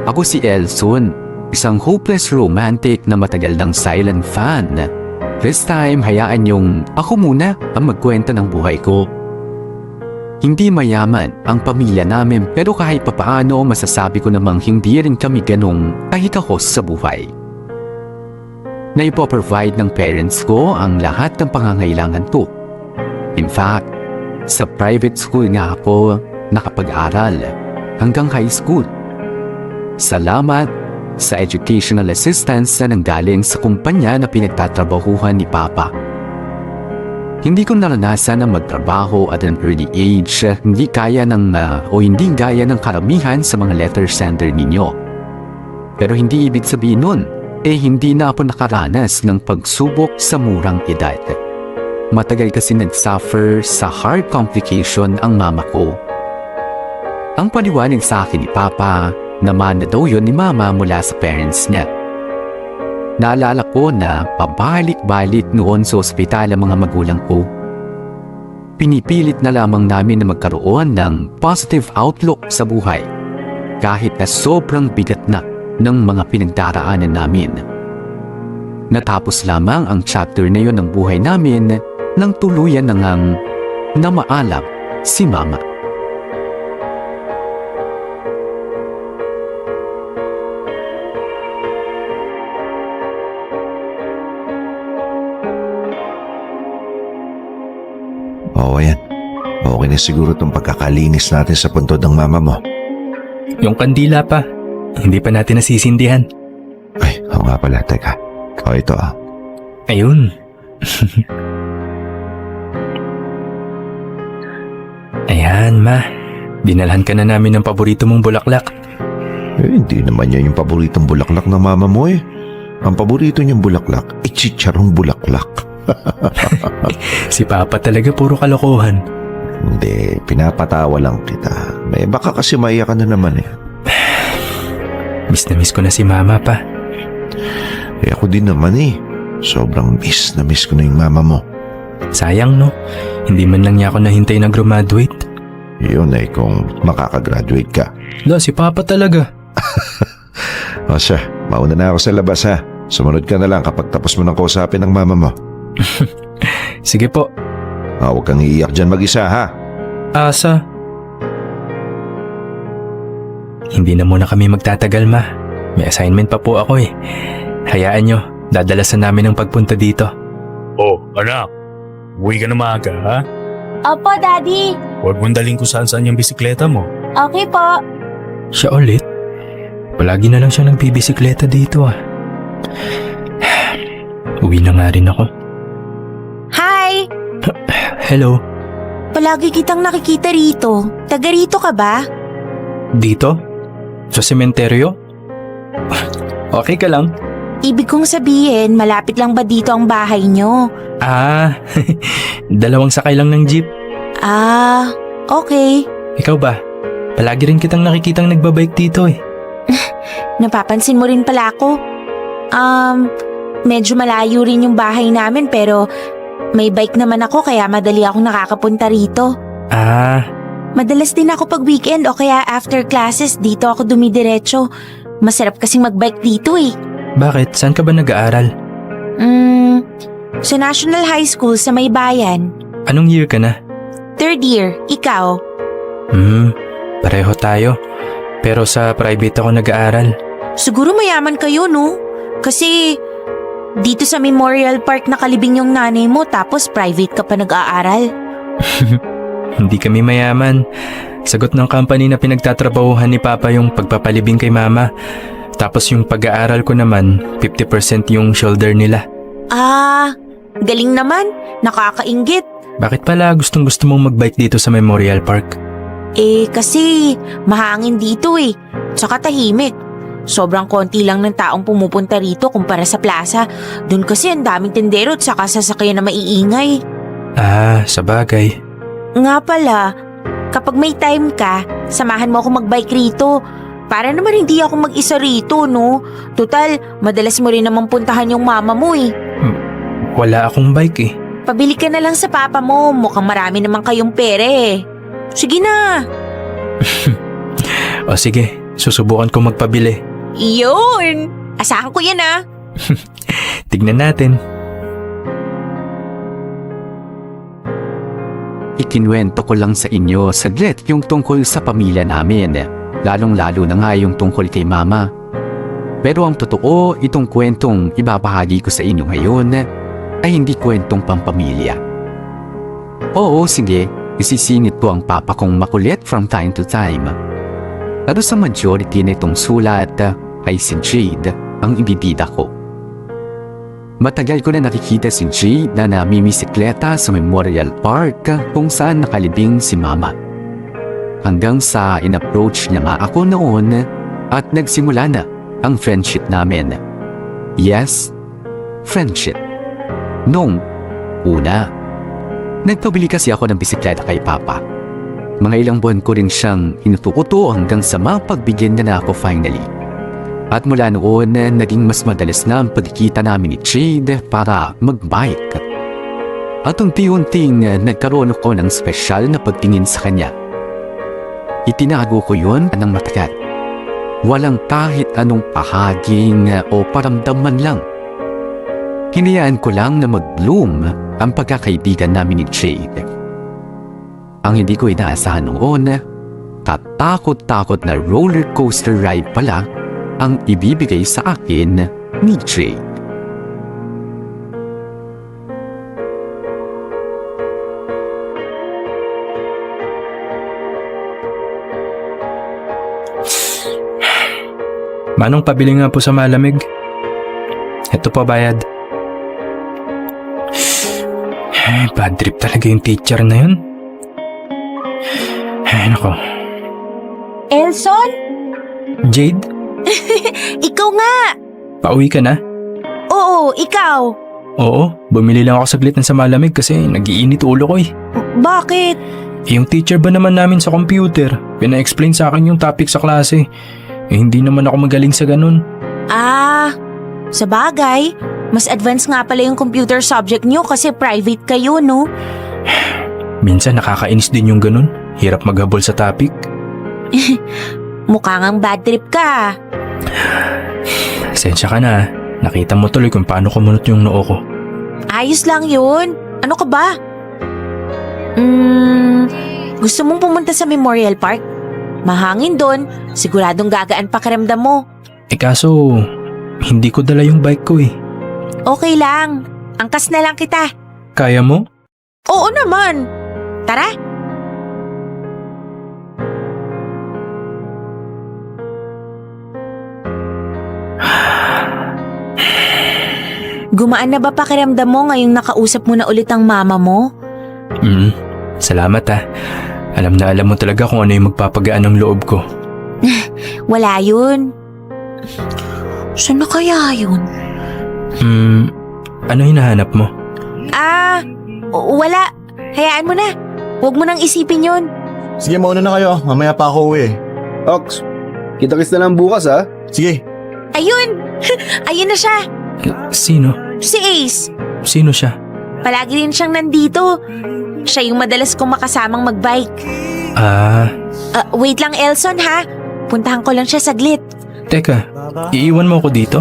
Ako si Elson, isang hopeless romantic na matagal ng silent fan. This time, hayaan yung ako muna ang magkwento ng buhay ko. Hindi mayaman ang pamilya namin pero kahit papaano masasabi ko namang hindi rin kami ganong kahikahos sa buhay. Naipoprovide ng parents ko ang lahat ng pangangailangan ko. In fact, sa private school nga ako nakapag-aral hanggang high school. Salamat sa educational assistance na nanggaling sa kumpanya na pinagtatrabahuhan ni Papa. Hindi ko naranasan na magtrabaho at an early age, hindi gaya ng karamihan sa mga letter sender ninyo. Pero hindi ibig sabihin nun, hindi na ako nakaranas ng pagsubok sa murang edad. Matagal kasi nag-suffer sa heart complication ang mama ko. Ang paliwanag sa akin ni Papa, naman na daw yun ni Mama mula sa parents niya. Naalala ko na pabalik-balik noon sa ospital ang mga magulang ko. Pinipilit na lamang namin na magkaroon ng positive outlook sa buhay kahit na sobrang bigat na ng mga pinagdaraanan namin. Natapos lamang ang chapter na yun ng buhay namin nang tuluyan na ngang namaalam si Mama. Oo, ayan. Okay na siguro itong pagkakalinis natin sa puntod ng mama mo. Yung kandila pa, hindi pa natin nasisindihan. Ay, oo nga pala. Teka. O, ito ah. Ayun. Ayan, Ma. Dinalhan ka na namin ng paborito mong bulaklak. Hindi naman yan yung paboritong bulaklak ng mama mo eh. Ang paborito niyang bulaklak, chicharong bulaklak. Si Papa talaga puro kalokohan. Hindi, pinapatawa lang kita. May baka kasi maiyak ka na naman eh. Miss na miss ko na si Mama pa. Ako din naman eh. Sobrang miss na miss ko na yung mama mo. Sayang no, hindi man lang niya ako nahintay na graduate. Yun ay kung makakagraduate ka. Si Papa talaga. O siya, mauna na ako sa labas ha. Sumunod ka na lang kapag tapos mo nang kausapin ng mama mo. Sige po. Huwag kang iiyak dyan mag-isa ha. Asa? Hindi na muna kami magtatagal, Ma. May assignment pa po ako eh. Hayaan nyo, dadalasan namin ang pagpunta dito. Oh, anak. Uwi ka na maaga, ha? Opo, Daddy. Huwag mong daling kung saan-saan yung bisikleta mo. Okay po. Siya ulit? Palagi na lang siya nagbibisikleta dito ah. Uwi na nga rin ako. Hi! Hello? Palagi kitang nakikita rito. Taga rito ka ba? Dito? Sa sementeryo? Okay ka lang? Ibig kong sabihin, malapit lang ba dito ang bahay nyo? Ah, 2 sakay lang ng jeep. Ah, okay. Ikaw ba? Palagi rin kitang nakikitang nagbabike dito eh. Napapansin mo rin pala ako. Medyo malayo rin yung bahay namin pero may bike naman ako kaya madali ako nakakapunta rito. Ah, Madalas din ako pag weekend o kaya after classes dito ako dumidiretso. Masarap kasing magbike dito eh. bakit? Saan ka ba nag-aaral? Sa National High School sa may bayan. Anong year ka na? 3rd year, ikaw? Pareho tayo. Pero sa private ako nag-aaral. Siguro mayaman kayo, no? Kasi dito sa Memorial Park nakalibing yung nanay mo tapos private ka pa nag-aaral. Hindi kami mayaman. Sagot ng company na pinagtatrabahuhan ni Papa yung pagpapalibing kay Mama. Tapos yung pag-aaral ko naman, 50% yung shoulder nila. Ah, galing naman. Nakakainggit. Bakit pala gustong-gusto mong mag-bike dito sa Memorial Park? Kasi mahangin dito eh. Tsaka tahimik. Sobrang konti lang ng taong pumupunta rito kumpara sa plaza. Doon kasi ang daming tendero at saka sasakyan na maiingay. Ah, sabagay. Nga pala, kapag may time ka, samahan mo ako mag-bike rito. Para naman hindi ako mag-isa rito, no? Total, madalas mo rin naman puntahan yung mama mo eh. Wala akong bike eh. Pabili ka na lang sa papa mo, mukhang marami naman kayong pere eh. Sige na. O sige, susubukan ko magpabili. Yun! Asahan ko yan ah. Tignan natin. Ikinwento ko lang sa inyo saglit yung tungkol sa pamilya namin, lalong-lalo na nga yung tungkol kay Mama. Pero ang totoo, itong kwentong ibabahagi ko sa inyo ngayon ay hindi kwentong pampamilya. Oo, sige, isisingit ko ang papa kong makulit from time to time. Pero sa majority na itong sulat ay si Jade ang ibibida ko. Matagal ko na nakikita si Jade na namimisikleta sa Memorial Park kung saan nakalibing si Mama. Hanggang sa in-approach niya nga ako noon at nagsimula na ang friendship namin. Yes, friendship. Nung una, nagpabili kasi ako ng bisikleta kay Papa. Mga ilang buwan ko rin siyang inutukuto hanggang sa mapagbigyan niya na ako finally. At mula noon, naging mas madalas na ang pagkikita namin ni Jade para mag-bike. At unti-unting nagkaroon ako ng special na pagtingin sa kanya. Itinago ko yun ng matagal. Walang kahit anong pahaging o paramdaman lang. Hinayaan ko lang na mag-bloom ang pagkakaibigan namin ni Jade. Ang hindi ko inaasahan noon, katakot-takot na roller coaster ride pala ang ibibigay sa akin ni Jade. Manong, pabili nga po sa malamig. Ito po, bayad. Bad trip talaga yung teacher na yun. Ay, nako. Elson? Jade, Ikaw nga! pauwi ka na? Oo, ikaw. Oo, bumili lang ako saglit ng sa malamig kasi nag-iinit ulo ko eh. Bakit? Yung teacher ba naman namin sa computer, pina-explain sa akin yung topic sa klase. Hindi naman ako magaling sa ganun. Ah, sa bagay, mas advanced nga pala yung computer subject nyo kasi private kayo, no? Minsan nakakainis din yung ganun. Hirap maghabol sa topic. Mukha ngang bad trip ka. Sensya ka na. Nakita mo tuloy kung paano kumunot yung noo ko. Ayos lang yun. Ano ka ba? Gusto mong pumunta sa Memorial Park? Mahangin doon. Siguradong gagaan pakiramdam mo. Kaso, hindi ko dala yung bike ko eh. Okay lang. Angkas na lang kita. Kaya mo? Oo naman. Tara. Gumaan na ba pakiramdam mo ngayong nakausap mo na ulit ang mama mo? Salamat ah. Alam na alam mo talaga kung ano yung magpapagaan ng loob ko. Wala yun. Saan na kaya yun? Ano hinahanap mo? Wala. Hayaan mo na. Huwag mo nang isipin yun. Sige, mauna na kayo. Mamaya pa ako uwi. Ox, kita-kits na lang bukas ha. Sige. Ayun! Ayun na siya. Sino? Si Ace. Sino siya? Palagi rin siyang nandito. Siya yung madalas kong makasamang magbike. Wait lang, Elson ha. Puntahan ko lang siya saglit. Teka, iiwan mo ako dito?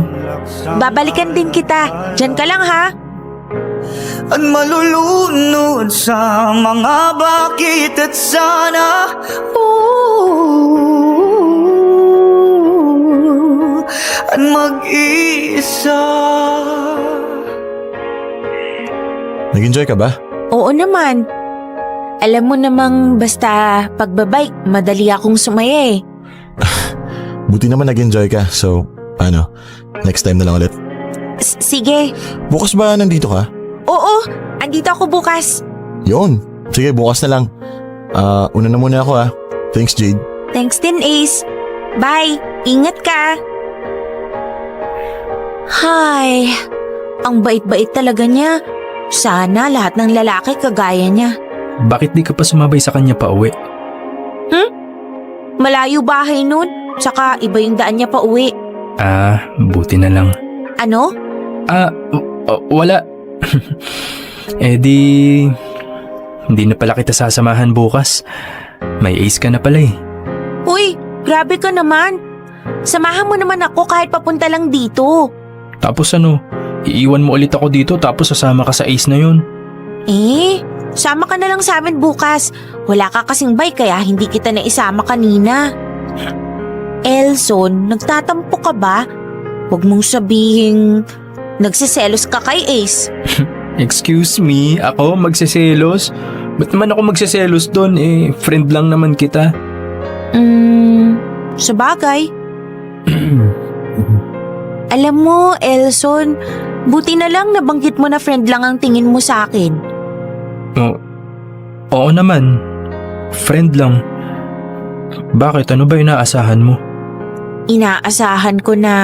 Babalikan din kita. Diyan ka lang ha. At malulunod sa mga bakit at sana. At mag-isa. Nag-enjoy ka ba? Oo naman. Alam mo namang basta pagbabike, madali akong sumaya eh. Buti naman nag-enjoy ka. So, next time na lang ulit. Sige. Bukas ba nandito ka? Oo, andito ako bukas. Yun. Sige, bukas na lang. Una na muna ako ha. Thanks, Jade. Thanks din, Ace. Bye. Ingat ka. Hay, ang bait-bait talaga niya. Sana lahat ng lalaki kagaya niya. Bakit di ka pa sumabay sa kanya pa uwi? Malayo bahay nun. Tsaka iba yung daan niya pa uwi. Buti na lang. Ano? Wala. Hindi na pala kita sasamahan bukas. May Ace ka na pala eh. Uy, grabe ka naman. Samahan mo naman ako kahit papunta lang dito. Tapos ano, iiwan mo ulit ako dito tapos sasama ka sa Ace na yun. Sama ka na lang sa amin bukas. Wala ka kasing bike kaya hindi kita naisama kanina. Elson, nagtatampo ka ba? Huwag mong sabihing nagsiselos ka kay Ace. Excuse me, ako magseselos? Ba't naman ako magseselos doon? Friend lang naman kita. Sabagay. Alam mo, Elson, buti na lang nabanggit mo na friend lang ang tingin mo sa akin. Oo naman. Friend lang. Bakit? Ano ba inaasahan mo? Inaasahan ko na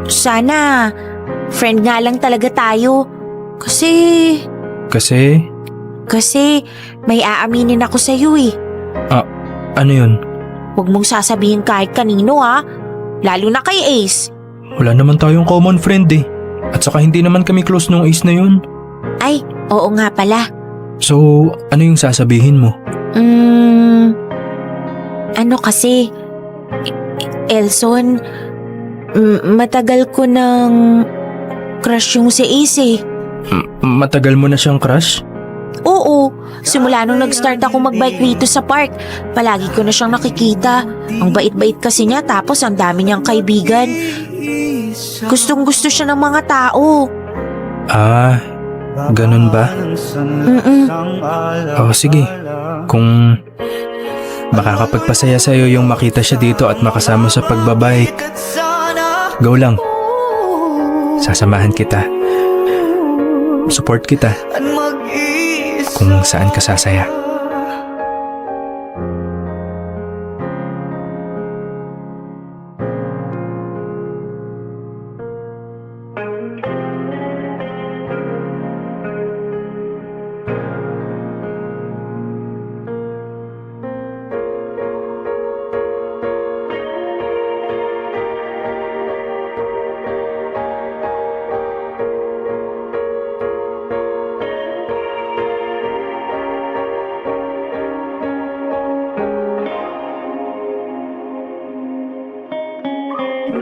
sana friend nga lang talaga tayo. Kasi may aaminin ako sa iyo eh. Ano yun? Huwag mong sasabihin kahit kanino ha. Lalo na kay Ace. Wala naman tayong common friend eh. At saka hindi naman kami close nung Ace na yun. Ay, oo nga pala. So, ano yung sasabihin mo? Ano kasi, Elson, matagal ko nang crush yung si Ace eh. Matagal mo na siyang crush? Oo, simula nung nag-start ako magbike rito sa park, palagi ko na siyang nakikita. Ang bait-bait kasi niya tapos ang dami niyang kaibigan. Gustong-gusto siya ng mga tao. Ganun ba? Sige. Kung makakapagpasaya sa'yo yung makita siya dito at makasama sa pagbabike, go lang. Sasamahan kita. Support kita. Kung saan ka sasaya.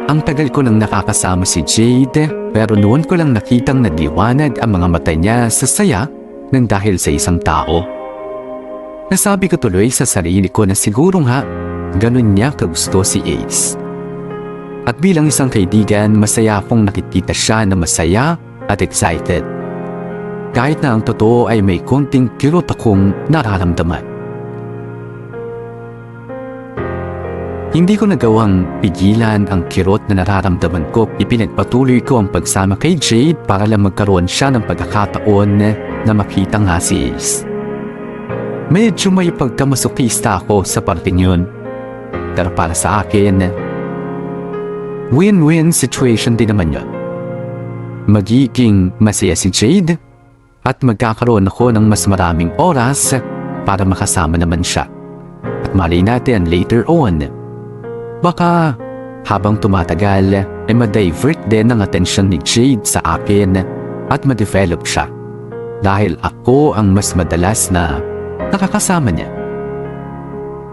Ang tagal ko nang nakakasama si Jade, pero noon ko lang nakitang nadiwanag ang mga mata niya sa saya nang dahil sa isang tao. Nasabi ko tuloy sa sarili ko na siguro nga ganun niya kagusto si Ace. At bilang isang kaibigan, masaya akong nakikita siya na masaya at excited. Kahit na ang totoo ay may konting kirot akong nararamdaman. Hindi ko nagawang pigilan ang kirot na nararamdaman ko. Ipinagpatuloy ko ang pagsama kay Jade para lang magkaroon siya ng pagkakataon na makita nga si Ace. Medyo may pagkamasokista ako sa parting yun. Pero para sa akin, win-win situation din naman yun. Magiging masaya si Jade at magkakaroon ako ng mas maraming oras para makasama naman siya. At malay natin later on, baka habang tumatagal ay ma-divert din ang atensyon ni Jade sa akin at ma-develop siya dahil ako ang mas madalas na nakakasama niya.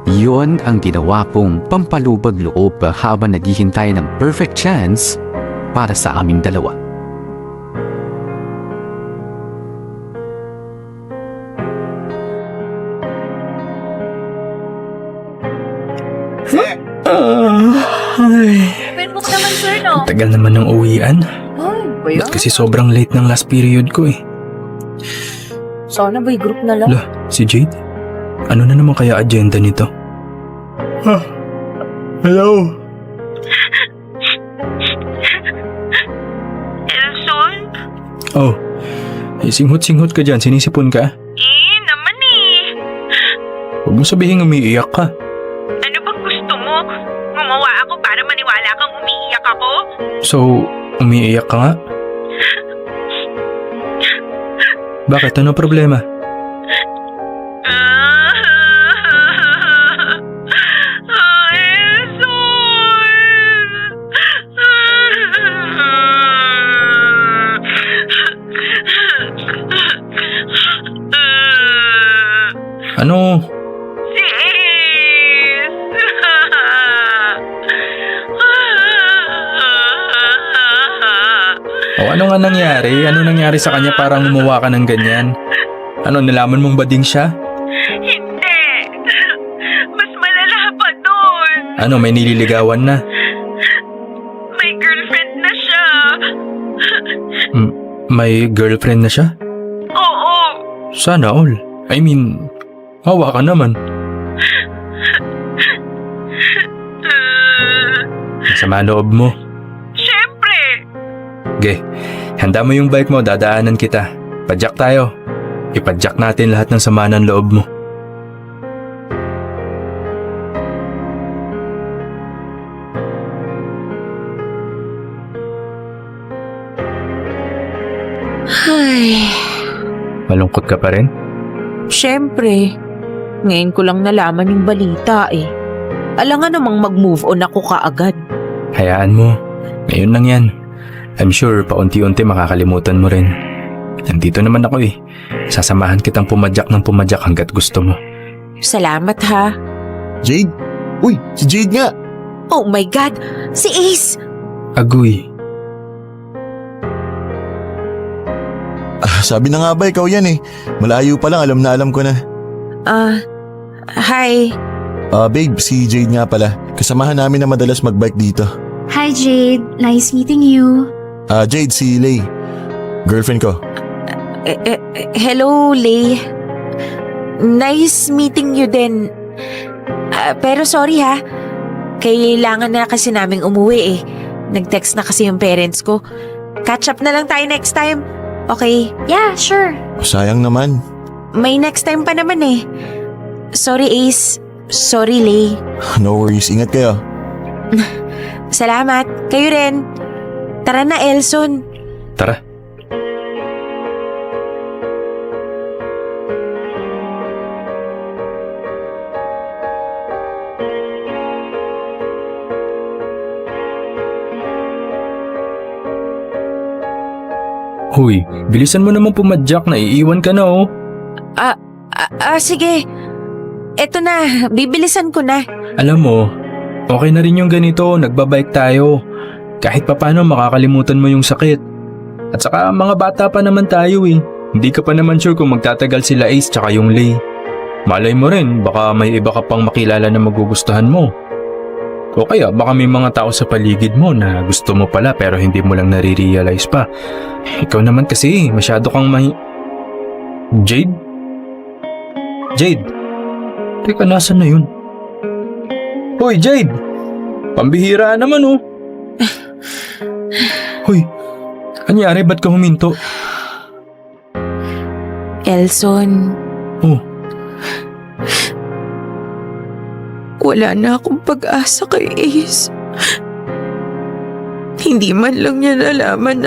Iyon ang ginawa kong pampalubag loob habang naghihintay ng perfect chance para sa aming dalawa. Facebook naman sir no? Tagal naman ng uwian. Ay, Ba't kasi sobrang late ng last period ko eh. Sana ba'y group na lang? Lah, si Jade? Ano na naman kaya agenda nito? Hello? Elson? Oh, singhot-singhot ka dyan, sinisipon ka? Naman eh. Huwag mo sabihin umiiyak ka. Ano bang gusto mo? Gumawa ako para maniwala kang umiiyak ako? So, umiiyak ka nga? Bakit? Ano problema? Ano? Si Ace! O ano nga nangyari? Ano nangyari sa kanya parang gumawa ka ng ganyan? Ano, nalaman mong bading siya? Hindi. Mas malala pa doon. Ano, may nililigawan na? May girlfriend na siya. May girlfriend na siya? Oo. Sana all. I mean, hawa ka naman. Sama loob mo. Siyempre. Ge, handa mo yung bike mo, dadaanan kita. Padjak tayo. Ipadjak natin lahat ng sama ng loob mo. Ay, Malungkot ka pa rin? syempre. Ngayon ko lang nalaman yung balita eh. Alangan namang mag-move on ako kaagad. Hayaan mo. Ngayon lang yan. I'm sure paunti-unti makakalimutan mo rin. Nandito naman ako eh. Sasamahan kitang pumadyak ng pumadyak hanggat gusto mo. Salamat ha. Jade? Uy, si Jade nga! Oh my God! Si Ace! Agoy. Sabi na nga ba, ikaw yan eh. Malayo pa lang, alam na alam ko na. Hi. Babe, si Jade nga pala. Kasamahan namin na madalas magbike dito. Hi Jade, nice meeting you. Jade, si Lay. Girlfriend ko. Hello, Lay. Nice meeting you din. Pero sorry ha. Kailangan na kasi naming umuwi eh. Nag-text na kasi yung parents ko. Catch up na lang tayo next time. Okay? Yeah, sure. Sayang naman. May next time pa naman eh. Sorry, Ace. Sorry, Lay. No worries, ingat kayo. Salamat. Kayo rin. Tara na, Elson. Tara. Hoy, bilisan mo naman pumadyak, naiiwan ka na oh. Sige. Eto na, bibilisan ko na. Alam mo, okay na rin yung ganito, nagbabike tayo. Kahit papano makakalimutan mo yung sakit. At saka mga bata pa naman tayo eh. Hindi ka pa naman sure kung magtatagal sila Ace tsaka yung Lay. Malay mo rin, baka may iba ka pang makilala na magugustuhan mo. O kaya baka may mga tao sa paligid mo na gusto mo pala pero hindi mo lang nare-realize pa. Ikaw naman kasi, masyado kang Jade? Jade? Teka, nasan na yun? Hoy, Jade! Pambihira naman oh. Hoy, anyari ba't ka huminto? Elson, Oh, wala na akong pag-asa kay Ace. Hindi man lang niya nalaman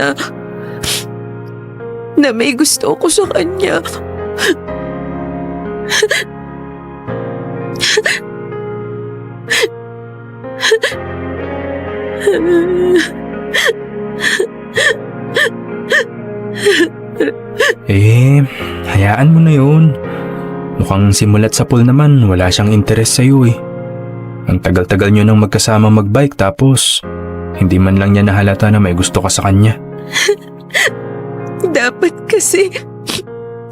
na may gusto ko sa kanya. hayaan mo na yun. Mukhang simulat sa pool naman, wala siyang interes sa'yo eh. Ang tagal-tagal nyo nang magkasama magbike tapos hindi man lang niya nahalata na may gusto ka sa kanya. Dapat kasi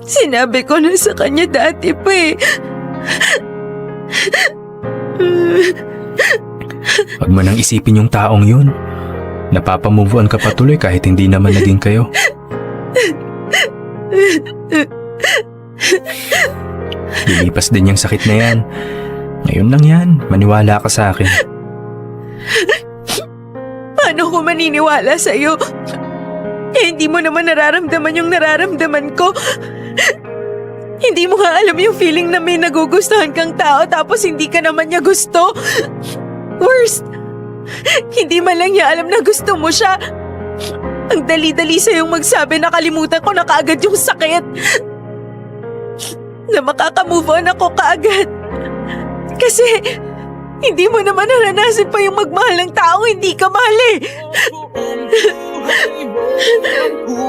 sinabi ko na sa kanya dati pa eh. Huwag mo nang isipin yung taong yun. Napapamove on ka patuloy kahit hindi naman naging kayo. Lilipas din yung sakit na yan. Ngayon lang yan, maniwala ka sa akin. Paano ko maniniwala sa'yo? Hindi mo naman nararamdaman yung nararamdaman ko. Hindi mo nga alam yung feeling na may nagugustuhan kang tao tapos hindi ka naman niya gusto. Worst, hindi man lang niya alam na gusto mo siya. Ang dali-dali sa'yong magsabi na kalimutan ko na kaagad yung sakit. Na makaka-move on ako kaagad. Kasi hindi mo naman naranasan pa yung magmahal ng taong hindi ka mahal eh.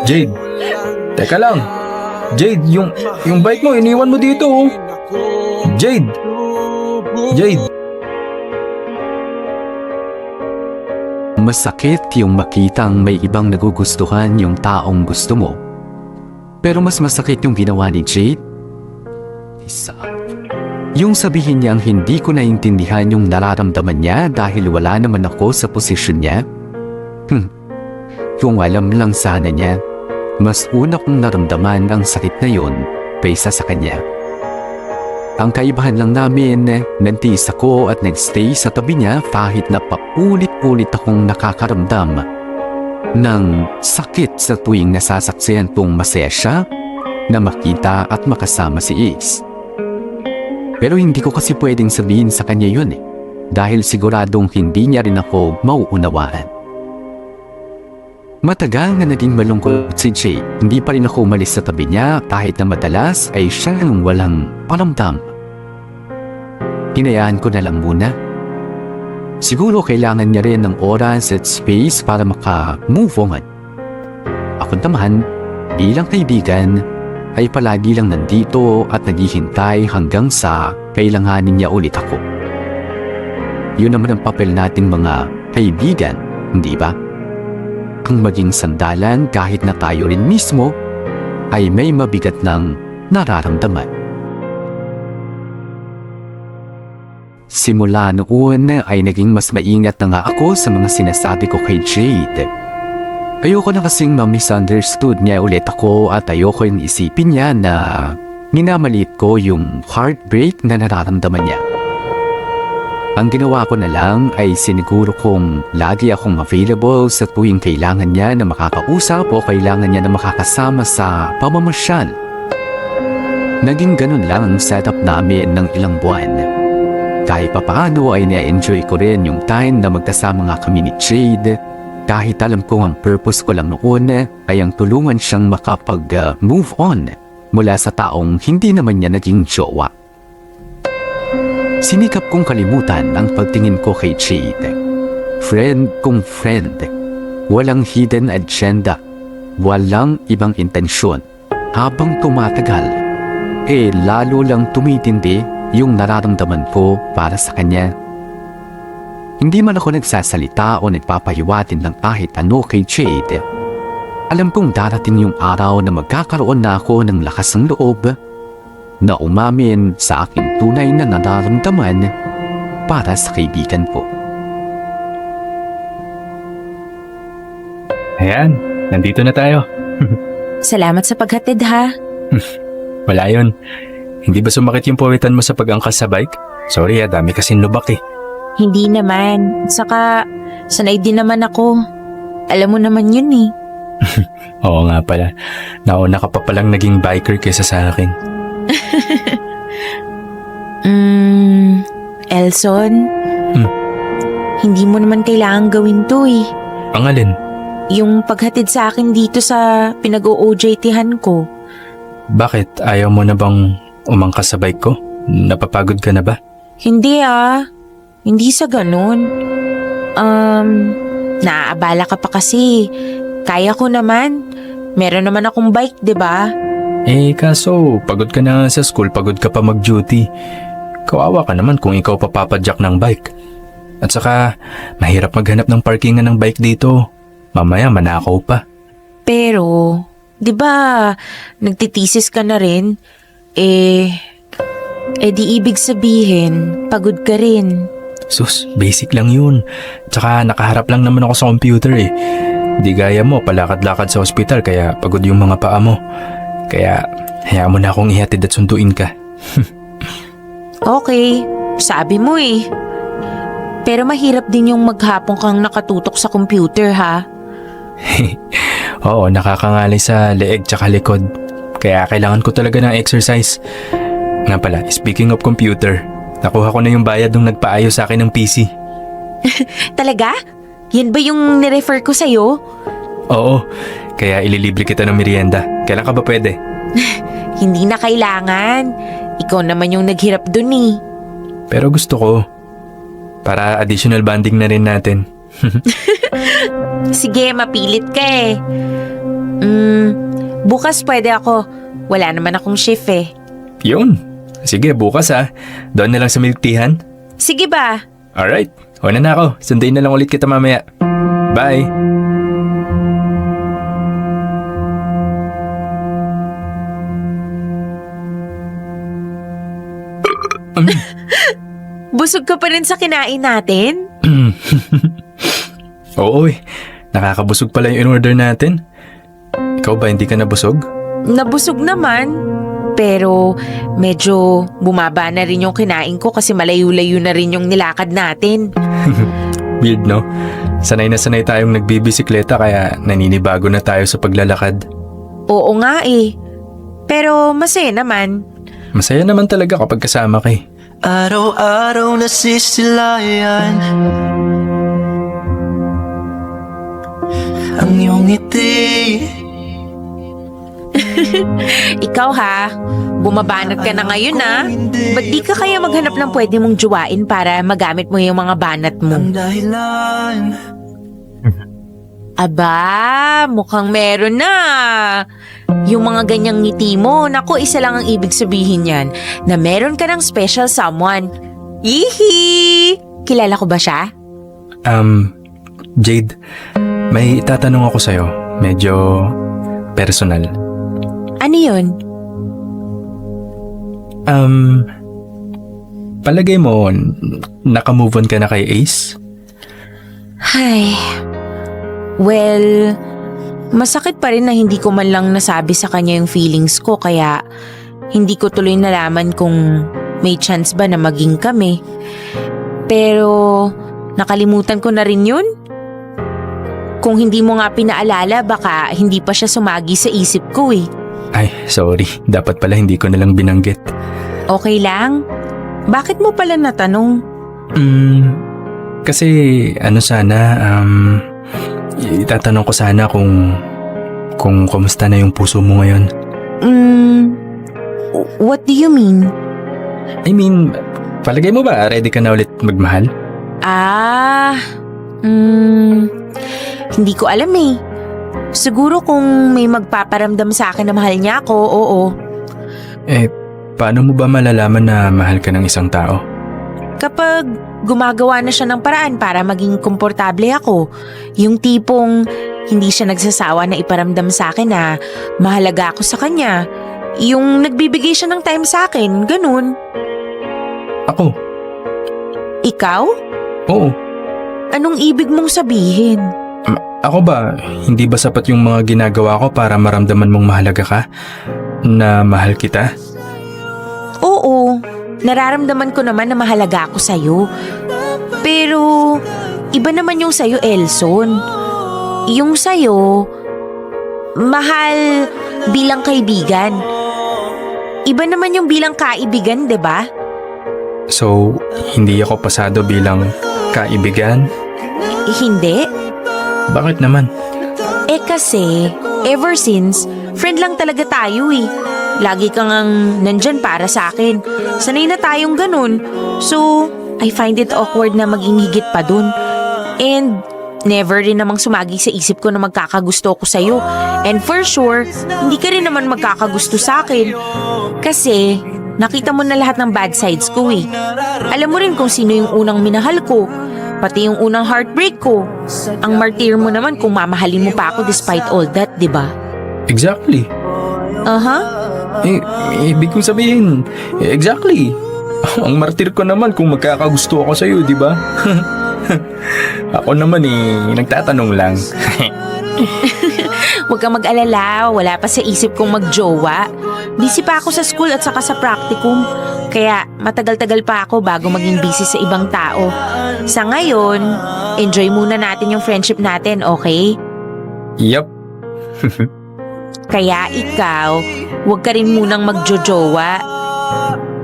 Jade, teka lang. Jade, yung bike mo, iniwan mo dito oh. Jade. Masakit yung makitang may ibang nagugustuhan yung taong gusto mo. Pero mas masakit yung ginawa ni Jade. Yung sabihin niyang hindi ko naintindihan yung nararamdaman niya dahil wala naman ako sa posisyon niya. Kung alam lang sana niya, mas una kong naramdaman ang sakit na yun kaysa sa kanya. Ang kaibahan lang namin, nantiis ako at nagstay sa tabi niya kahit na paulit-ulit akong nakakaramdam ng sakit sa tuwing nasasaksihan kong masaya siya na makita at makasama si Ace. Pero hindi ko kasi pwedeng sabihin sa kanya yun dahil siguradong hindi niya rin ako mauunawaan. Matagal na naging malungkot si Jay, hindi pa rin ako umalis sa tabi niya kahit na madalas ay siya ang walang paramdam. Hinayaan ko na lang muna. Siguro kailangan niya rin ng oras at space para maka-move on. Ako naman, bilang kaibigan, ay palagi lang nandito at naghihintay hanggang sa kailanganin niya ulit ako. Yun naman ang papel nating mga kaibigan, hindi ba? Ang maging sandalan kahit na tayo rin mismo ay may mabigat ng nararamdaman. Simula noon ay naging mas maingat na nga ako sa mga sinasabi ko kay Jade. Ayoko na kasing ma-misunderstood niya ulit ako at ayoko yung isipin niya na minamaliit ko yung heartbreak na nararamdaman niya. Ang ginawa ko na lang ay siniguro kong lagi akong available sa tuwing kailangan niya na makakausap o kailangan niya na makakasama sa pamamasyal. Naging ganun lang ang setup namin ng ilang buwan. Kahit papaano ay na-enjoy ko rin yung time na magkasama nga kami ni Jade. Kahit alam ko ang purpose ko lang noon ay ang tulungan siyang makapag-move on mula sa taong hindi naman niya naging jowa. Sinikap kong kalimutan ang pagtingin ko kay Jade. Friend kong friend. Walang hidden agenda. Walang ibang intensyon. Habang tumatagal, lalo lang tumitindi yung nararamdaman ko para sa kanya. Hindi man ako nagsasalita o nagpapahiwatin ng kahit ano kay Jade. Alam kong darating yung araw na magkakaroon na ako ng lakas ng loob na umamin sa aking tunay na nararamdaman para sa kaibigan ko. Ayan, nandito na tayo. Salamat sa paghatid ha. Wala yun. Hindi ba sumakit yung puwitan mo sa pag-angkas sa bike? Sorry dami kasing lubak eh. Hindi naman. Saka, sanay din naman ako. Alam mo naman yun eh. Oo nga pala. Nauna ka pa palang naging biker kaysa sa akin. Elson? Hindi mo naman kailangan gawin to eh. Ang alin? Yung paghatid sa akin dito sa pinag-OJT-han ko. Bakit? Ayaw mo na bang umangkas sa bike ko? Napapagod ka na ba? Hindi ah. Hindi sa ganun. Naaabala ka pa kasi. Kaya ko naman. Meron naman akong bike, 'di ba? Kaso pagod ka na sa school, pagod ka pa mag-duty. Kawawa ka naman kung ikaw papapadyak ng bike. At saka, mahirap maghanap ng parkingan ng bike dito. Mamaya manakaw pa. Pero, 'di ba, nagtitisis ka na rin? Di ibig sabihin, pagod ka rin. Sus, basic lang yun. Tsaka nakaharap lang naman ako sa computer eh. Di gaya mo, palakad-lakad sa ospital kaya pagod yung mga paa mo. Kaya, hayaan mo na akong ihatid at sunduin ka. Okay, sabi mo eh. Pero mahirap din yung maghapon kang nakatutok sa computer ha? Oo, nakakangalay sa leeg tsaka likod. Kaya kailangan ko talaga ng exercise. Nga pala, speaking of computer, nakuha ko na yung bayad nung nagpaayos sa akin ng PC. Talaga? Yan ba yung nirefer ko sa'yo? Oo, kaya ililibre kita ng merienda. Kailan ka ba pwede? Hindi na kailangan. Ikaw naman yung naghirap dun eh. Pero gusto ko. Para additional bonding na rin natin. Sige, mapilit ka eh. Bukas pwede ako. Wala naman akong shift eh. Yun. Sige, bukas Doon na lang sa milk teahan. Sige ba? Alright, una na ako. Sundayin na lang ulit kita mamaya. Bye! Busog ka pa rin sa kinain natin? Oo eh, nakakabusog pala yung in-order natin. Ikaw ba hindi ka nabusog? Nabusog naman. Pero medyo bumaba na rin yung kinain ko kasi malayo-layo na rin yung nilakad natin. Weird no? Sanay na sanay tayong nagbibisikleta kaya naninibago na tayo sa paglalakad. Oo nga eh. Pero masaya naman. Masaya naman talaga kapag kasama ka eh. Araw-araw nasisilayan ang iyong ngiti. Ikaw ha, bumabanat ka na ngayon ha. Ba't di ka kaya maghanap ng pwede mong juwain para magamit mo yung mga banat mo? Ang dahilan Aba, mukhang meron na. Yung mga ganyang ngiti mo, naku, isa lang ang ibig sabihin yan, na meron ka ng special someone. Ihi! Kilala ko ba siya? Jade, may itatanong ako sa'yo. Medyo personal. Ano yun? Palagay mo, nakamove on ka na kay Ace? Ay, well, masakit pa rin na hindi ko man lang nasabi sa kanya yung feelings ko kaya hindi ko tuloy nalaman kung may chance ba na maging kami. Pero nakalimutan ko na rin yun. Kung hindi mo nga pinaalala, baka hindi pa siya sumagi sa isip ko eh. Ay, sorry. Dapat pala hindi ko nalang binanggit. Okay lang? Bakit mo pala natanong? Kasi ano sana, itatanong ko sana kung kumusta na yung puso mo ngayon. What do you mean? I mean, palagay mo ba ready ka na ulit magmahal? Hindi ko alam eh. Siguro kung may magpaparamdam sa akin na mahal niya ako, oo. Eh, paano mo ba malalaman na mahal ka ng isang tao? Kapag gumagawa na siya ng paraan para maging komportable ako, yung tipong hindi siya nagsasawa na iparamdam sa akin na mahalaga ako sa kanya, yung nagbibigay siya ng time sa akin, ganun. Ako? Ikaw? Oo. Anong ibig mong sabihin? Ako ba, hindi ba sapat yung mga ginagawa ko para maramdaman mong mahalaga ka? Na mahal kita? Oo, nararamdaman ko naman na mahalaga ako sa'yo. Pero, iba naman yung sa'yo, Elson. Yung sa'yo, mahal bilang kaibigan. Iba naman yung bilang kaibigan, 'di ba? So, hindi ako pasado bilang kaibigan? Hindi. Bakit naman? Kasi, ever since, friend lang talaga tayo eh. Lagi kang nandyan para sa akin. Sanay na tayong ganun. So, I find it awkward na maging higit pa dun. And, never rin namang sumagi sa isip ko na magkakagusto ko sa'yo. And for sure, hindi ka rin naman magkakagusto sa akin. Kasi, nakita mo na lahat ng bad sides ko eh. Alam mo rin kung sino yung unang minahal ko. Pati yung unang heartbreak ko. Ang martyr mo naman kung mamahalin mo pa ako despite all that, di ba? Exactly. Ibig kong sabihin, exactly. Ang martir ko naman kung magkakagusto ako sa'yo, di ba? Ako naman nagtatanong lang. Huwag kang mag-alala, wala pa sa isip kong magjowa. Busy pa ako sa school at saka sa practicum. Kaya matagal-tagal pa ako bago maging busy sa ibang tao. Sa ngayon, enjoy muna natin yung friendship natin, okay? Yup. Kaya ikaw, huwag ka rin munang magjojowa.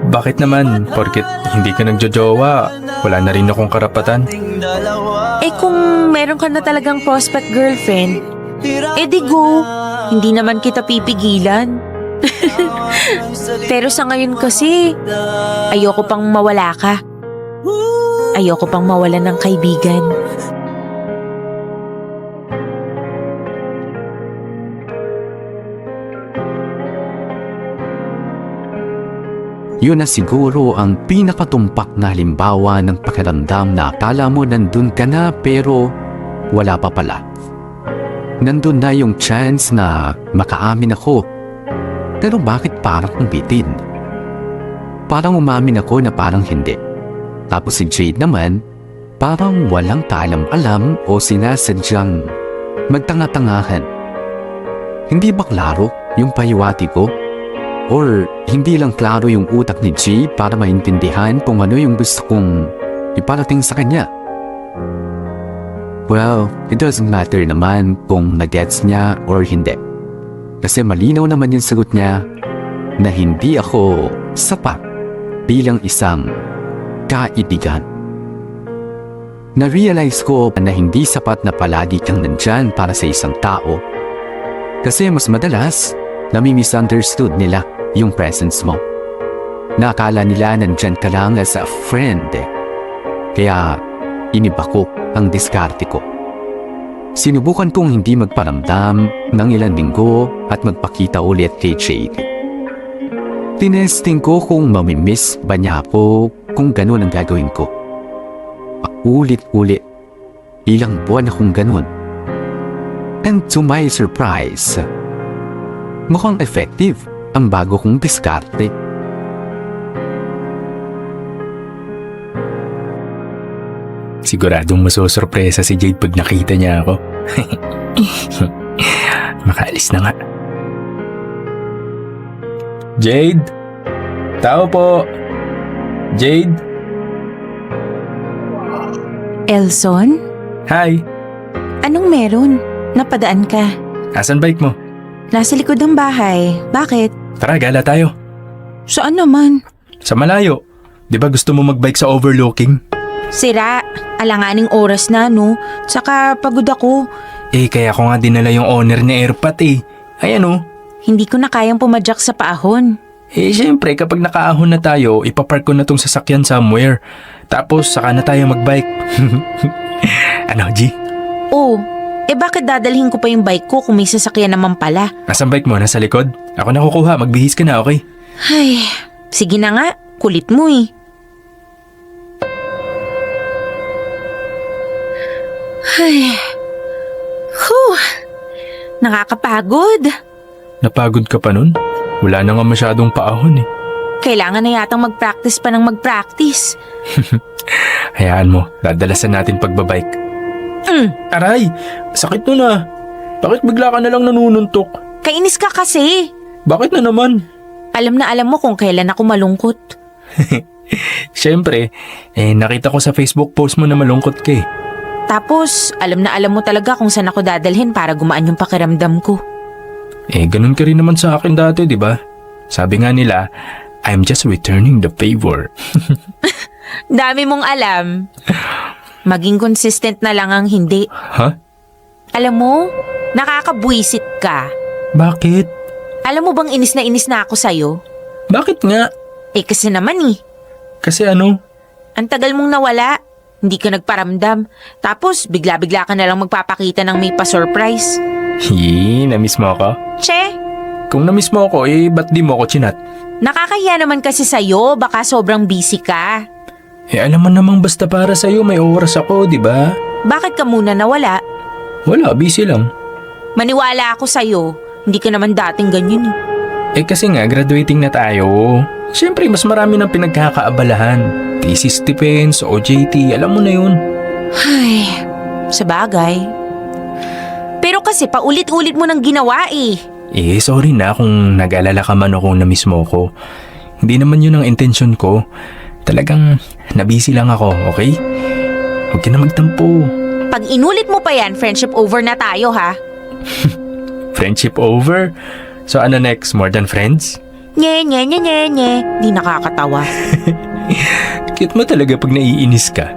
Bakit naman? Porket hindi ka nagjojowa, wala na rin akong karapatan. Kung meron ka na talagang prospect girlfriend, di go. Hindi naman kita pipigilan. Pero sa ngayon kasi, ayoko pang mawala ka. Ayoko pang mawalan ng kaibigan. Yun na siguro ang pinakatumpak na halimbawa ng pakiramdam na akala mo nandun ka na pero wala pa pala. Nandun na yung chance na makaamin ako. Pero bakit parang bitin? Parang umamin ako na parang hindi. Tapos si Jade naman, parang walang kaalam-alam o sinasadyang magtanga-tangahan. Hindi ba klaro yung pahiwati ko? Or hindi lang klaro yung utak ni Jade para maintindihan kung ano yung gusto kong iparating sa kanya? Well, it doesn't matter naman kung nagets niya or hindi. Kasi malinaw naman yung sagot niya na hindi ako sapat bilang isang kaibigan. Na-realize ko na hindi sapat na palagi kang nandyan para sa isang tao. Kasi mas madalas, nami-misunderstood nila yung presence mo. Nakala nila nandyan ka lang as a friend. Kaya iniba ko ang diskarte ko. Sinubukan kong hindi magparamdam ng ilang linggo at magpakita ulit kay Jade. Tinesting ko kung mamimiss ba niya ako kung ganun ang gagawin ko. Paulit-ulit, ilang buwan akong ganun. And to my surprise, mukhang effective ang bago kong diskarte. Siguradong masosorpresa si Jade pag nakita niya ako. Makaalis na nga. Jade? Tao po! Jade? Elson? Hi! Anong meron? Napadaan ka. Asan bike mo? Nasa likod ng bahay. Bakit? Tara, gala tayo. Saan naman? Sa malayo. Di ba gusto mo magbike sa overlooking? Sira. Alanganing oras na, no? Tsaka pagod ako. Eh, kaya ko nga dinala yung owner ni Airpat eh. Ayan oh. Hindi ko na kayang pumadyak sa paahon. Eh, syempre, kapag nakaahon na tayo, ipapark ko na tong sasakyan somewhere. Tapos, saka na tayo magbike. Ano, G? Oh, bakit dadalhin ko pa yung bike ko kung may sasakyan naman pala? Nasaan bike mo? Nasa likod? Ako na kukuha. Magbihis ka na, okay? Ay, sige na nga. Kulit mo eh. Ay. Whew. Nakakapagod. Napagod ka pa nun? Wala na nga masyadong paahon eh. Kailangan na yatang mag-practice pa ng mag-practice. Hayaan mo, dadalasan natin pagbabike. Aray! Sakit nun ah. Bakit bigla ka na lang nanununtok? Kainis ka kasi. Bakit na naman? Alam na alam mo kung kailan ako malungkot. Siyempre, nakita ko sa Facebook post mo na malungkot ka eh. Tapos, alam na alam mo talaga kung saan ako dadalhin para gumaan yung pakiramdam ko. Ganun ka rin naman sa akin dati, di ba? Sabi nga nila, I'm just returning the favor. Dami mong alam. Maging consistent na lang ang hindi. Ha? Alam mo, nakakabwisit ka. Bakit? Alam mo bang inis na ako sa'yo? Bakit nga? Kasi naman eh. Kasi ano? Ang tagal mong nawala. Hindi ka nagparamdam. Tapos, bigla-bigla ka na lang magpapakita ng may pa-surprise. Namiss mo ako? Che, Kung namiss mo ako, ba't di mo ako chinat? nakakahiya naman kasi sa'yo. Baka sobrang busy ka. Alam mo namang basta para sa'yo may oras ako, di ba? Bakit ka muna nawala? Wala, busy lang. Maniwala ako sa'yo. Hindi ka naman dating ganyan eh. Kasi nga, graduating na tayo. Siyempre, mas marami ng pinagkakaabalahan. Thesis defense, OJT, alam mo na yun. Ay, sabagay. Pero kasi paulit-ulit mo nang ginawa eh. Sorry na kung nag-alala ka man o kung na-miss mo ko. Hindi naman yun ang intensyon ko. Talagang nabisi lang ako, okay? Huwag ka na magtampo. Pag inulit mo pa yan, friendship over na tayo ha. Friendship over? So ano next, more than friends? Nye. Di nakakatawa. Cute mo talaga pag naiinis ka.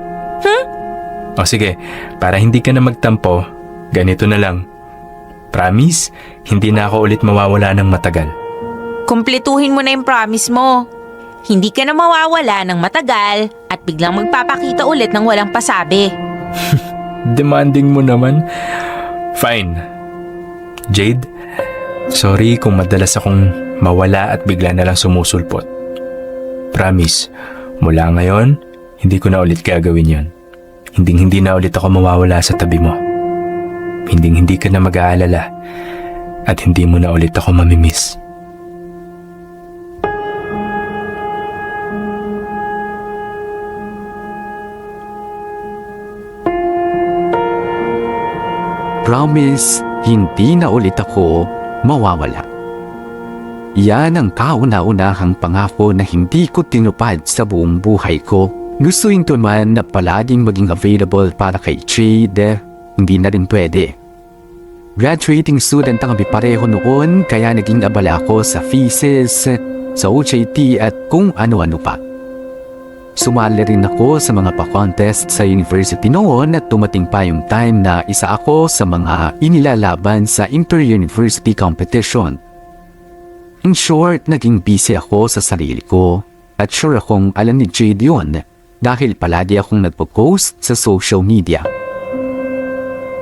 O sige, para hindi ka na magtampo, ganito na lang. Promise, hindi na ako ulit mawawala ng matagal. Kumpletuhin mo na yung promise mo. Hindi ka na mawawala ng matagal at biglang magpapakita ulit ng walang pasabi. Demanding mo naman. Fine. Jade, sorry kung madalas akong mawala at bigla na lang sumusulpot. Promise, mula ngayon, hindi ko na ulit gagawin yon. Hindi na ulit ako mawawala sa tabi mo. hindi ka na mag-aalala at hindi mo na ulit ako mamimiss. Promise, hindi na ulit ako mawawala. Yan ang kauna-unahang pangako na hindi ko tinupad sa buong buhay ko. Gustuin ko man na palaging maging available para kay Jade, hindi na rin pwede. Graduating student ang kami pareho noon kaya naging abala ako sa thesis, sa OJT at kung ano-ano pa. Sumali rin ako sa mga pa-contest sa university noon at tumating pa yung time na isa ako sa mga inilalaban sa inter-university competition. In short, naging busy ako sa sarili ko at sure akong alam ni Jade yun dahil palagi akong nagpo-post sa social media.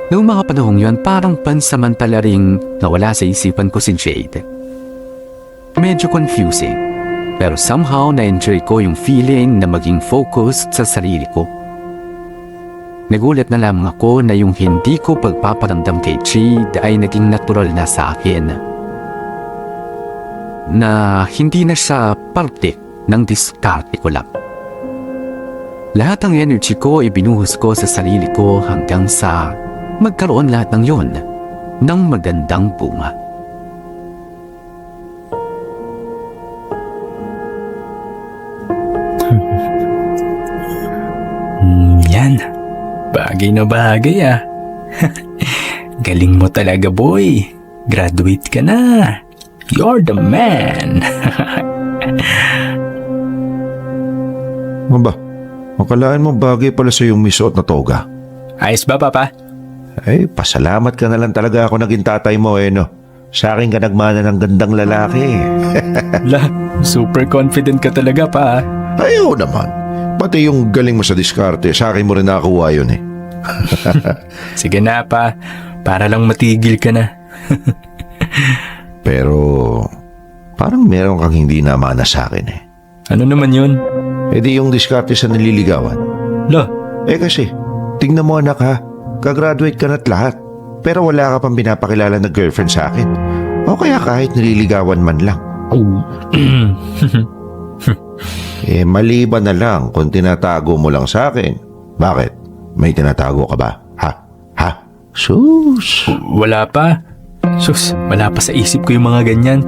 Noong mga panahong yun, parang pansamantala ring nawala sa isipan ko si Jade. Medyo confusing. Pero somehow na-enjoy ko yung feeling na maging focused sa sarili ko. Nagulat na lamang ako na yung hindi ko pagpaparamdam kay Jade ay naging natural na sa akin. Na hindi na siya parte ng diskarte ko lang. Lahat ng energy ko ibinuhos ko sa sarili ko hanggang sa magkaroon lahat ng yon ng magandang bunga. Yan. Bagay na bagay ah. Galing mo talaga, boy. Graduate ka na. You're the man. Maba, makalaan mo bagay pala sa yung misuot na toga. Ayos ba, Papa? Ay, pasalamat ka na lang talaga ako naging tatay mo no. Sa akin ka nagmana ng gandang lalaki. La, super confident ka talaga pa. Ayaw naman. Pati yung galing mo sa diskarte, sa akin mo rin nakakuha yun eh. Sige na, Pa. Para lang matigil ka na. Pero parang meron kang hindi namana sa akin eh. Ano naman yun? E di yung diskarte sa nililigawan. La, Eh kasi, tingnan mo anak ha, kagraduate ka na't lahat. Pero wala ka pang pinapakilala na girlfriend sa akin. O kaya kahit nililigawan man lang. Eh maliban na lang kung tinatago mo lang sa akin. Bakit? May tinatago ka ba? Ha? Ha? Sus! wala pa. Sus, wala pa sa isip ko yung mga ganyan.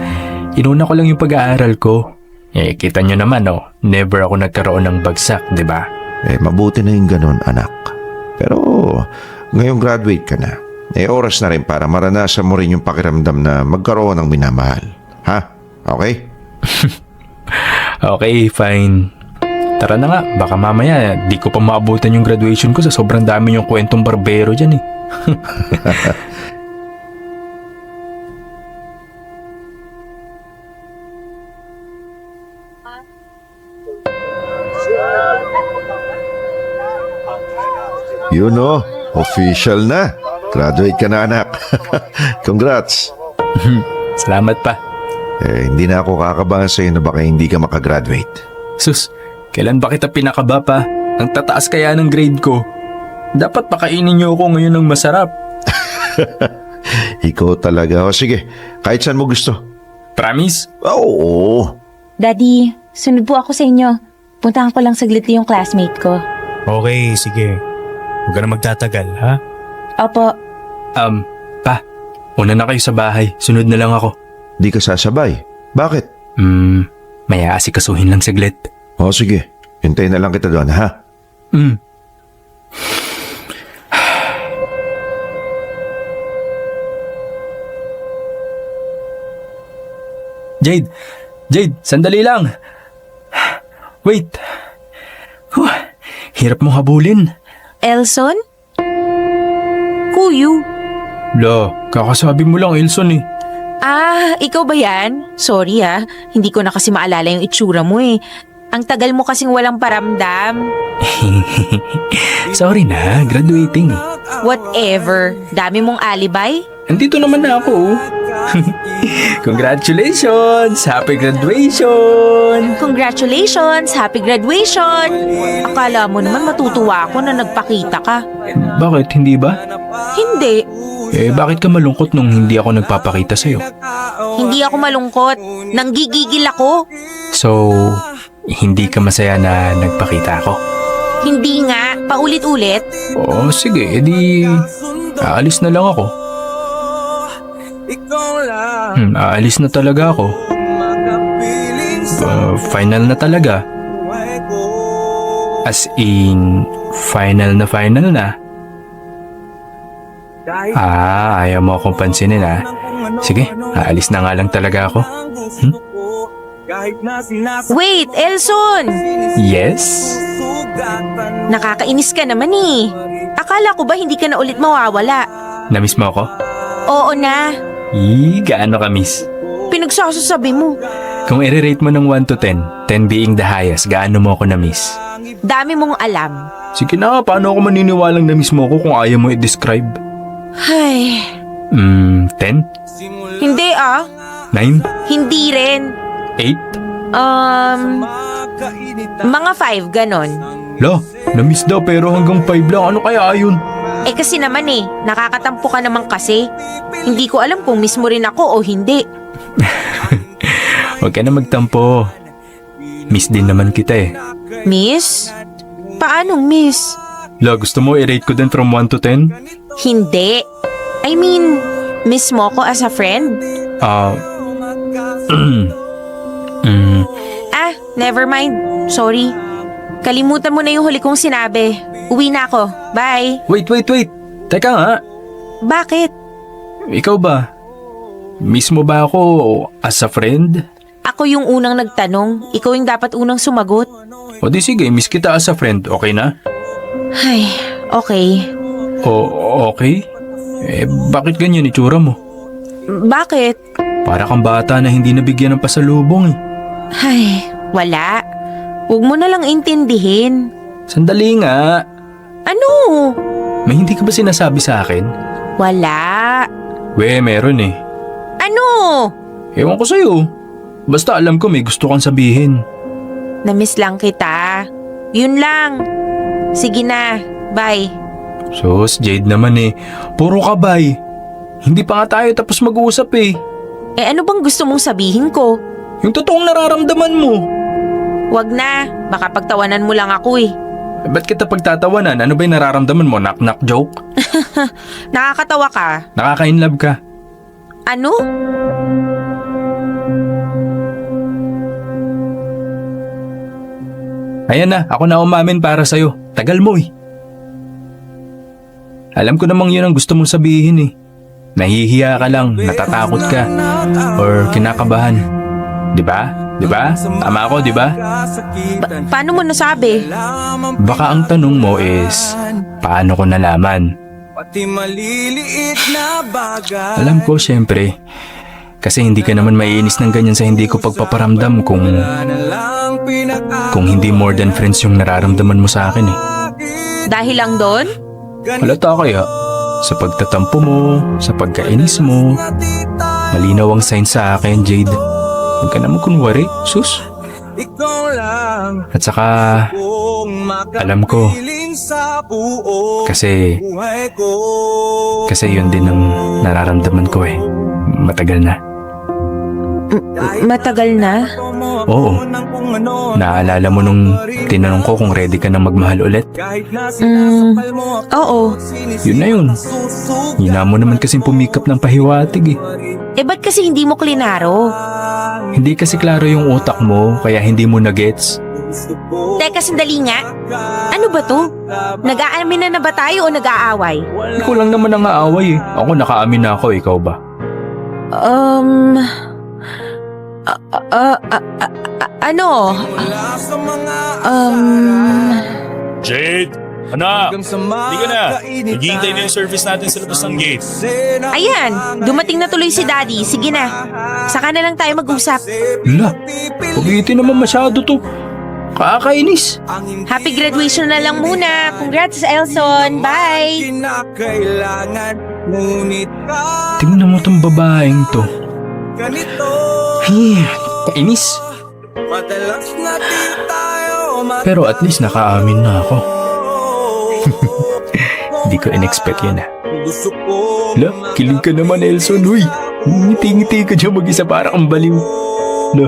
Inuna ko lang yung pag-aaral ko. Eh, kita nyo naman never ako nagkaroon ng bagsak, di ba? Eh mabuti na yung ganun anak. Pero ngayong graduate ka na. Eh oras na rin para maranasan mo rin yung pakiramdam na magkaroon ng minamahal. Ha? Okay? Okay, fine. Tara na nga, baka mamaya di ko pa maabutan yung graduation ko sa sobrang dami yung kwentong barbero dyan eh. Yun official na. Graduate ka na anak. Congrats. Salamat pa. Eh hindi na ako kakabahan sa'yo na baka hindi ka makagraduate. Sus, kailan ba kita pinakaba pa? Ang tataas kaya ng grade ko. Dapat pakainin niyo ako ngayon ng masarap. Ikaw talaga. O sige, kahit saan mo gusto. Promise? Oo. Daddy, sunod po ako sa inyo. Puntahan ko lang saglit yung classmate ko. Okay, sige. Huwag ka na magtatagal, ha? Opo. Pa, una na kayo sa bahay. Sunod na lang ako. Di ka sasabay. Bakit? May aasikasuhin lang saglit. O sige, hintayin na lang kita doon ha. Jade, sandali lang. Wait. Hirap mong habulin. Elson? Kuyu? La, kakasabi mo lang Elson eh. Ah, ikaw ba yan? Sorry hindi ko na kasi maalala yung itsura mo eh. Ang tagal mo kasing walang paramdam. Sorry na, graduating. Whatever, dami mong alibay. Andito naman na ako. Congratulations! Happy graduation! Congratulations! Happy graduation! Akala mo naman matutuwa ako na nagpakita ka. Bakit? Hindi ba? Hindi. Bakit ka malungkot nung hindi ako nagpapakita sa'yo? Hindi ako malungkot. Nanggigigil ako. So, hindi ka masaya na nagpakita ako? Hindi nga. Paulit-ulit. Oo, sige. Edi, aalis na lang ako. Aalis na talaga ako. Final na talaga. As in, final na. Ayaw mo akong pansinin Sige, aalis na nga lang talaga ako. Wait, Elson! Yes? Nakakainis ka naman eh. Akala ko ba hindi ka na ulit mawawala? Namiss mo ako? Oo na. Gaano ka miss? Pinagsasasabi mo. Kung i-rate mo ng 1 to 10, 10 being the highest, gaano mo ako na-miss? Dami mong alam. Sige na, paano ako maniniwalang na-miss mo ako kung ayaw mo i-describe? Ay, 10? hindi 9? Hindi rin. 8? Mga 5, ganon. Lo, na-miss daw pero hanggang 5 lang. Ano kaya yun? Kasi naman nakakatampo ka naman kasi. Hindi ko alam kung miss mo rin ako o hindi. Huwag ka na magtampo. Miss din naman kita Miss? Paanong miss? Lo, gusto mo i-rate ko din from 1 to 10? Hindi. I mean, miss mo ko as a friend? Never mind. Sorry. Kalimutan mo na yung huli kong sinabi. Uwi na ako. Bye. Wait. Teka nga. Bakit? Ikaw ba? Miss mo ba ako as a friend? Ako yung unang nagtanong. Ikaw yung dapat unang sumagot. O di sige, miss kita as a friend. Okay na? Ay, okay. Okay? Bakit ganyan itsura mo? Bakit? Para kang bata na hindi nabigyan ng pasalubong Ay, wala. Huwag mo na lang intindihin. Sandali nga. Ano? May hindi ka ba sinasabi sa akin? Wala. Meron Ano? Ewan ko sa'yo. Basta alam ko may gusto kang sabihin. Namiss lang kita. Yun lang. Sige na. Bye. Sus, Jade naman Puro ka bye. Hindi pa nga tayo tapos mag-uusap Ano bang gusto mong sabihin ko? Yung totoong nararamdaman mo. Wag na. Baka pagtawanan mo lang ako Ba't kita pagtatawanan? Ano ba yung nararamdaman mo? Knock-knock joke? Nakakatawa ka. Nakaka-inlove ka. Ano? Ayan na, ako na umamin para sa'yo. Tagal mo Alam ko namang yun ang gusto mong sabihin Nahihiya ka lang, natatakot ka, or kinakabahan. Diba? Tama ako, diba? Paano mo nasabi? Baka ang tanong mo is, paano ko nalaman? Alam ko, syempre. Kasi hindi ka naman maiinis ng ganyan sa hindi ko pagpaparamdam kung hindi more than friends yung nararamdaman mo sa akin Dahil lang doon? Halata kaya? Sa pagtatampo mo, sa pagkainis mo, malinaw ang sign sa akin, Jade. Huwag ka naman kunwari, sus. At saka, alam ko, kasi yun din ang nararamdaman ko Matagal na. Matagal na? Oo. Naalala mo nung tinanong ko kung ready ka na magmahal ulit? Oo. Yun na yun. Hina mo naman kasing pumikap ng pahiwatig Ba't kasi hindi mo klinaro? Hindi kasi klaro yung utak mo, kaya hindi mo na-gets. Teka, sandali nga. Ano ba to? Nag-aamin na ba tayo o nag-aaway? Ikaw lang naman ang aaway Ako nakaamin na ako, ikaw ba? Ano? Jade! Anak! Hindi ka na! Naghihintay na yung service natin sa labas ng gate. Ayan, dumating na tuloy si Daddy. Sige na. Saka na lang tayo mag-usap. Hala, pag-iiti naman masyado to. Kakainis. Happy graduation na lang muna. Congrats, Elson. Bye! Tingnan mo tong babaeng to. Ay, kainis. Pero at least nakaamin na ako. Hindi ko in-expect yun La, kilig ka naman Elson, uy. Ngiti-ngiti ka dyan mag-isa para kang baliw. La.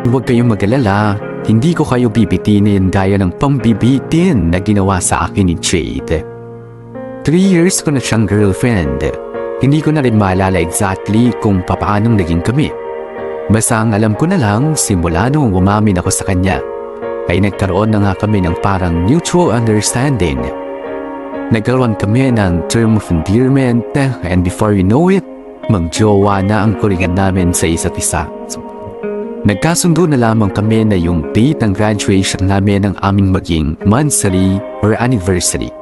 Huwag kayong mag-alala, hindi ko kayo bibitinin gaya ng pambibitin na ginawa sa akin ni Jade. 3 years ko na siyang girlfriend. Hindi ko na rin maalala exactly kung papaanong naging kami. Basta ang alam ko na lang, simula nung umamin ako sa kanya, ay nagkaroon na nga kami ng parang mutual understanding. Nagkaroon kami ng term of endearment and before you know it, magjowa na ang kuringan namin sa isa't isa. Nagkasundo na lamang kami na yung date ng graduation namin ang aming maging monthsary or anniversary.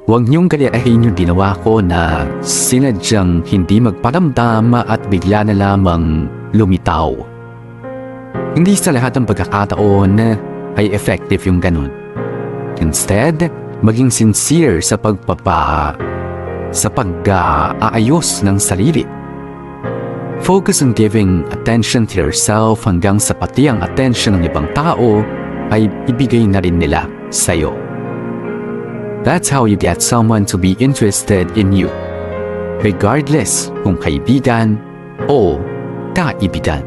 Huwag niyong galirahin yung ginawa ko na sinadyang hindi magparamdam at bigla na lamang lumitaw. Hindi sa lahat ng pagkakataon ay effective yung ganun. Instead, maging sincere sa pag-aayos ng sarili. Focus on giving attention to yourself hanggang sa pati ang attention ng ibang tao ay ibigay na rin nila sa'yo. That's how you get someone to be interested in you, regardless kung kaibigan o kaibigan.